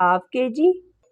1/2 kg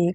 1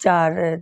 4